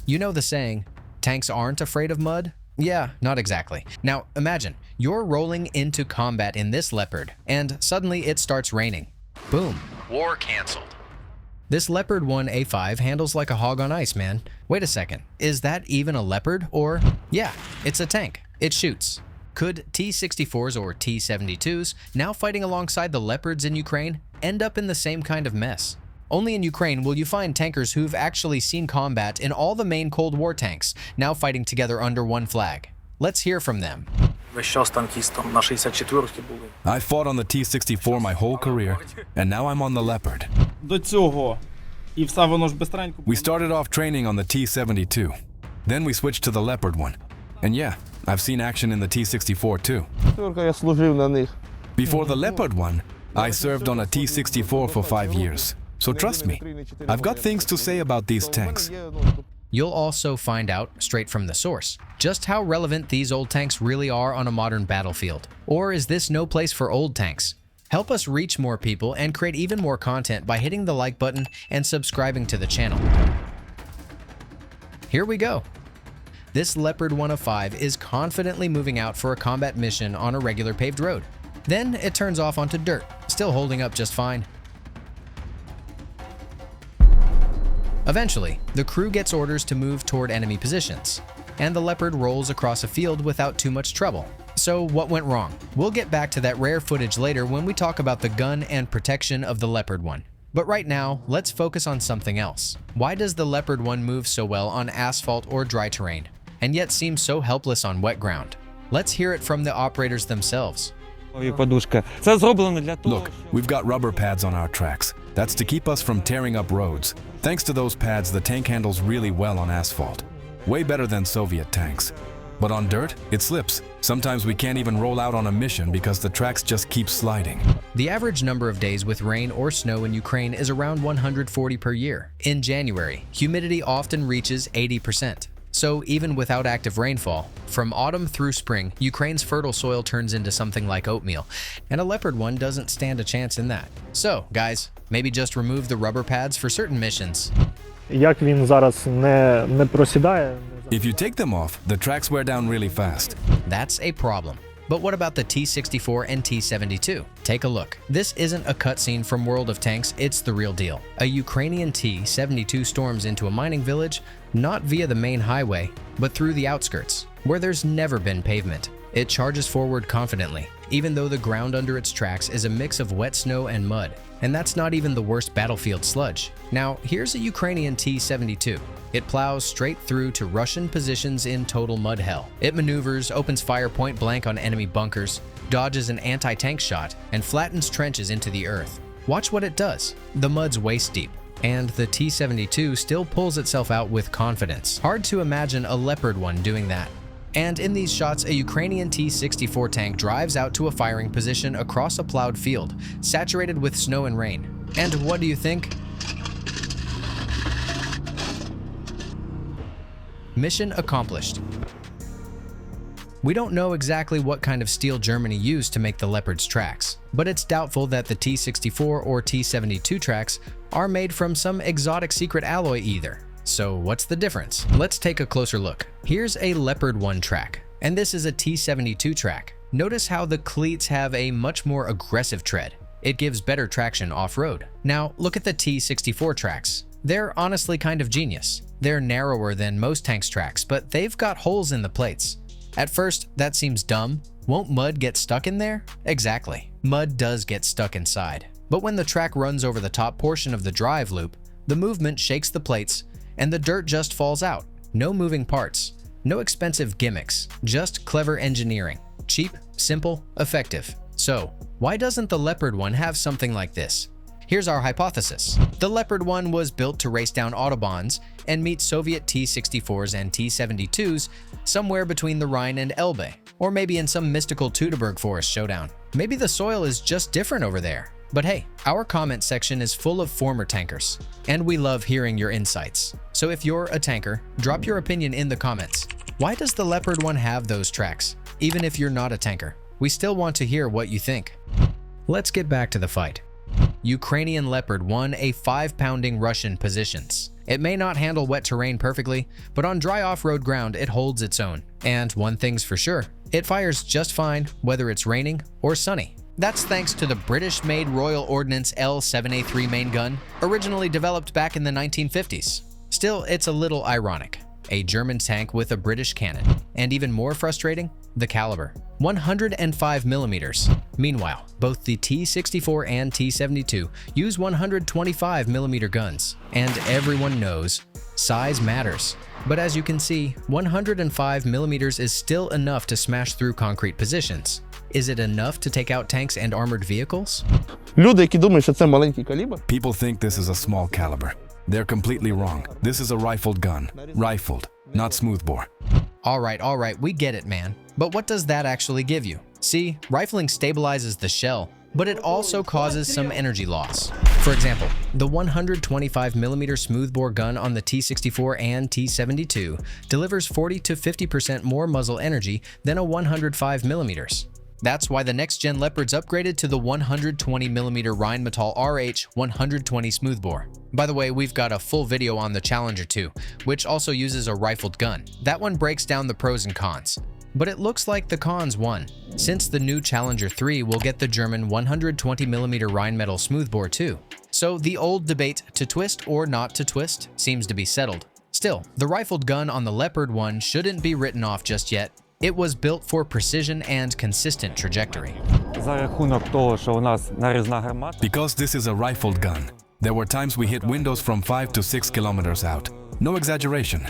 You know the saying, tanks aren't afraid of mud? Yeah, not exactly. Now imagine, you're rolling into combat in this Leopard, and suddenly it starts raining. Boom. War canceled. This Leopard 1A5 handles like a hog on ice, man. Wait a second, is that even a Leopard? Or, yeah, it's a tank. It shoots. Could T-64s or T-72s, now fighting alongside the Leopards in Ukraine, end up in the same kind of mess? Only in Ukraine will you find tankers who've actually seen combat in all the main Cold War tanks, now fighting together under one flag. Let's hear from them. Весь час танкістом на 64-ки були. I fought on the T-64 my whole career, and now I'm on the Leopard. До цього. І все воно ж бистренько. We started off training on the T-72. Then we switched to the Leopard one. And yeah, I've seen action in the T-64 too. Я служив на них. Before the Leopard one, I served on a T-64 for 5 years. So trust me, I've got things to say about these tanks. You'll also find out, straight from the source, just how relevant these old tanks really are on a modern battlefield. Or is this no place for old tanks? Help us reach more people and create even more content by hitting the like button and subscribing to the channel. Here we go. This Leopard 1A5 is confidently moving out for a combat mission on a regular paved road. Then it turns off onto dirt, still holding up just fine. Eventually, the crew gets orders to move toward enemy positions, and the Leopard rolls across a field without too much trouble. So what went wrong? We'll get back to that rare footage later when we talk about the gun and protection of the Leopard 1. But right now, let's focus on something else. Why does the Leopard 1 move so well on asphalt or dry terrain, and yet seems so helpless on wet ground? Let's hear it from the operators themselves. Look, we've got rubber pads on our tracks. That's to keep us from tearing up roads. Thanks to those pads, the tank handles really well on asphalt. Way better than Soviet tanks. But on dirt, it slips. Sometimes we can't even roll out on a mission because the tracks just keep sliding. The average number of days with rain or snow in Ukraine is around 140 per year. In January, humidity often reaches 80%. So even without active rainfall, from autumn through spring, Ukraine's fertile soil turns into something like oatmeal, and a Leopard 1 doesn't stand a chance in that. So, guys, maybe just remove the rubber pads for certain missions. Як він зараз не просідає? If you take them off, the tracks wear down really fast. That's a problem. But what about the T-64 and T-72? Take a look. This isn't a cutscene from World of Tanks, it's the real deal. A Ukrainian T-72 storms into a mining village, not via the main highway, but through the outskirts, where there's never been pavement. It charges forward confidently, even though the ground under its tracks is a mix of wet snow and mud. And that's not even the worst battlefield sludge. Now, here's a Ukrainian T-72. It plows straight through to Russian positions in total mud hell. It maneuvers, opens fire point blank on enemy bunkers, dodges an anti-tank shot, and flattens trenches into the earth. Watch what it does. The mud's waist deep, and the T-72 still pulls itself out with confidence. Hard to imagine a Leopard 1 doing that. And in these shots, a Ukrainian T-64 tank drives out to a firing position across a plowed field, saturated with snow and rain. And what do you think? Mission accomplished. We don't know exactly what kind of steel Germany used to make the Leopard's tracks, but it's doubtful that the T-64 or T-72 tracks are made from some exotic secret alloy either. So what's the difference? Let's take a closer look. Here's a Leopard 1 track, and this is a T-72 track. Notice how the cleats have a much more aggressive tread. It gives better traction off-road. Now look at the T-64 tracks. They're honestly kind of genius. They're narrower than most tanks' tracks, but they've got holes in the plates. At first, that seems dumb. Won't mud get stuck in there? Exactly. Mud does get stuck inside. But when the track runs over the top portion of the drive loop, the movement shakes the plates, and the dirt just falls out. No moving parts. No expensive gimmicks. Just clever engineering. Cheap, simple, effective. So, why doesn't the Leopard 1 have something like this? Here's our hypothesis. The Leopard 1 was built to race down autobahns and meet Soviet T-64s and T-72s somewhere between the Rhine and Elbe, or maybe in some mystical Teutoburg forest showdown. Maybe the soil is just different over there. But hey, our comment section is full of former tankers, and we love hearing your insights. So if you're a tanker, drop your opinion in the comments. Why does the Leopard 1 have those tracks? Even if you're not a tanker, we still want to hear what you think. Let's get back to the fight. Ukrainian Leopard 1A5 pounding Russian positions. It may not handle wet terrain perfectly, but on dry off-road ground it holds its own. And one thing's for sure, it fires just fine whether it's raining or sunny. That's thanks to the British-made Royal Ordnance L7A3 main gun, originally developed back in the 1950s. Still, it's a little ironic. A German tank with a British cannon. And even more frustrating, the caliber. 105 millimeters. Meanwhile, both the T-64 and T-72 use 125 millimeter guns. And everyone knows, size matters. But as you can see, 105 millimeters is still enough to smash through concrete positions. Is it enough to take out tanks and armored vehicles? Люди, які думають, що це маленький калібр, People think this is a small caliber. They're completely wrong. This is a rifled gun. Rifled, not smoothbore. Alright, we get it, man. But what does that actually give you? See, rifling stabilizes the shell, but it also causes some energy loss. For example, the 125mm smoothbore gun on the T-64 and T-72 delivers 40 to 50% more muzzle energy than a 105mm. That's why the next-gen Leopard's upgraded to the 120mm Rheinmetall RH-120 smoothbore. By the way, we've got a full video on the Challenger 2, which also uses a rifled gun. That one breaks down the pros and cons. But it looks like the cons won, since the new Challenger 3 will get the German 120mm Rheinmetall smoothbore too. So the old debate to twist or not to twist seems to be settled. Still, the rifled gun on the Leopard 1 shouldn't be written off just yet. It was built for precision and consistent trajectory. За рахунок того, що у нас нарізна гармата. Because this is a rifled gun, there were times we hit windows from 5 to 6 kilometers out. No exaggeration.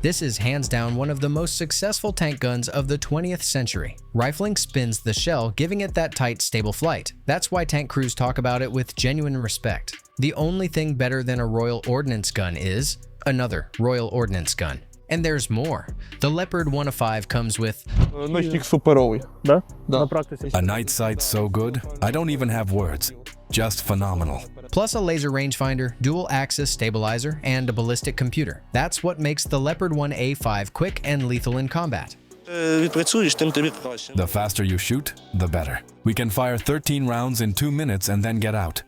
This is hands down one of the most successful tank guns of the 20th century. Rifling spins the shell, giving it that tight, stable flight. That's why tank crews talk about it with genuine respect. The only thing better than a Royal Ordnance gun is another Royal Ordnance gun. And there's more. The Leopard 1A5 comes with ночник суперовий. Да? Да. На практиці. A night sight so good, I don't even have words. Just phenomenal. plus a laser rangefinder, dual-axis stabilizer, and a ballistic computer. That's what makes the Leopard 1A5 quick and lethal in combat. Відпрацюєш, тим тобі краще. The faster you shoot, the better. We can fire 13 rounds in 2 minutes and then get out.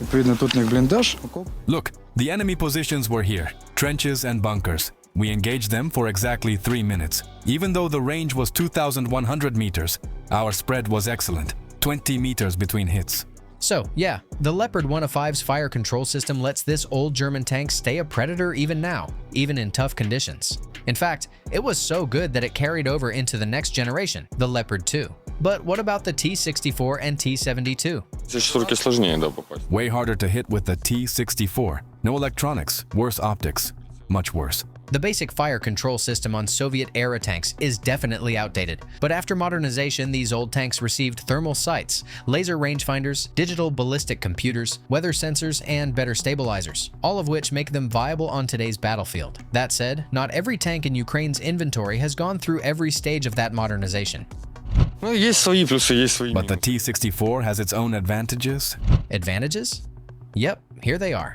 Відповідно, тут у них бліндаж, окоп. Look, the enemy positions were here, trenches and bunkers. We engaged them for exactly 3 minutes. Even though the range was 2,100 meters, our spread was excellent, 20 meters between hits. So, yeah, the Leopard 1A5's fire control system lets this old German tank stay a predator even now, even in tough conditions. In fact, it was so good that it carried over into the next generation, the Leopard 2. But what about the T-64 and T-72? Це ж трохи сложніше, да, попасть. Way harder to hit with the T-64. No electronics, worse optics, much worse. The basic fire control system on Soviet-era tanks is definitely outdated, but after modernization, these old tanks received thermal sights, laser rangefinders, digital ballistic computers, weather sensors, and better stabilizers, all of which make them viable on today's battlefield. That said, not every tank in Ukraine's inventory has gone through every stage of that modernization. Ну, є свої плюси, є свої But the мінуси. T-64 has its own advantages. Advantages? Yep, here they are.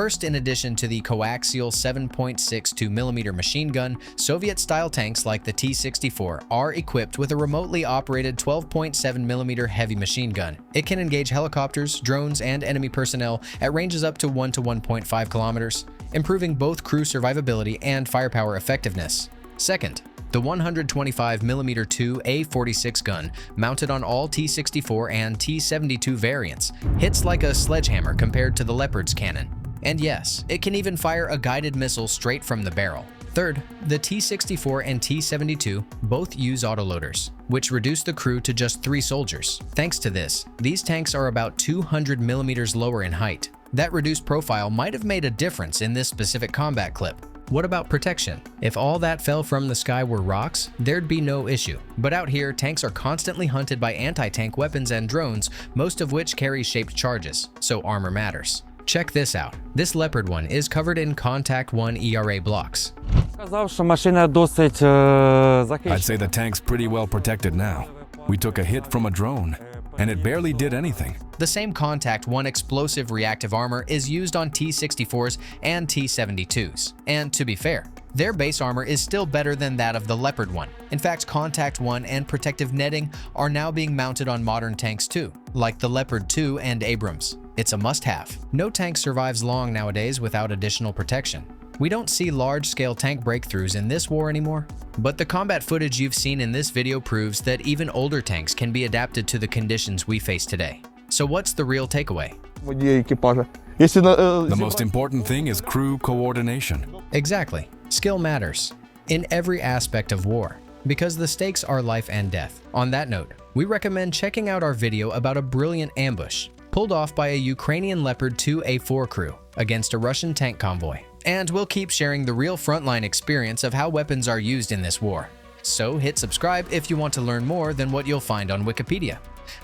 First, in addition to the coaxial 7.62mm machine gun, Soviet-style tanks like the T-64 are equipped with a remotely operated 12.7mm heavy machine gun. It can engage helicopters, drones, and enemy personnel at ranges up to 1 to 1.5 kilometers, improving both crew survivability and firepower effectiveness. Second, the 125mm 2A46 gun, mounted on all T-64 and T-72 variants, hits like a sledgehammer compared to the Leopard's cannon. And yes, it can even fire a guided missile straight from the barrel. Third, the T-64 and T-72 both use autoloaders, which reduce the crew to just 3 soldiers. Thanks to this, these tanks are about 200mm lower in height. That reduced profile might have made a difference in this specific combat clip. What about protection? If all that fell from the sky were rocks, there'd be no issue. But out here, tanks are constantly hunted by anti-tank weapons and drones, most of which carry shaped charges, so armor matters. Check this out. This Leopard 1 is covered in Contact 1 ERA blocks. Сказав, що машина досить I'd захищена. say the tank's pretty well protected now. We took a hit from a drone, and it barely did anything. The same Contact 1 explosive reactive armor is used on T-64s and T-72s. And to be fair, Their base armor is still better than that of the Leopard 1. In fact, Contact 1 and protective netting are now being mounted on modern tanks too, like the Leopard 2 and Abrams. It's a must-have. No tank survives long nowadays without additional protection. We don't see large-scale tank breakthroughs in this war anymore, but the combat footage you've seen in this video proves that even older tanks can be adapted to the conditions we face today. So what's the real takeaway? Водія екіпажа. Якщо The most important thing is crew coordination. Exactly. Skill matters in every aspect of war, because the stakes are life and death. On that note, we recommend checking out our video about a brilliant ambush pulled off by a Ukrainian Leopard 2A4 crew against a Russian tank convoy. And we'll keep sharing the real frontline experience of how weapons are used in this war. So hit subscribe if you want to learn more than what you'll find on Wikipedia.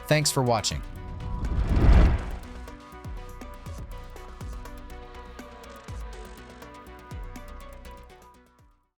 Thanks for watching.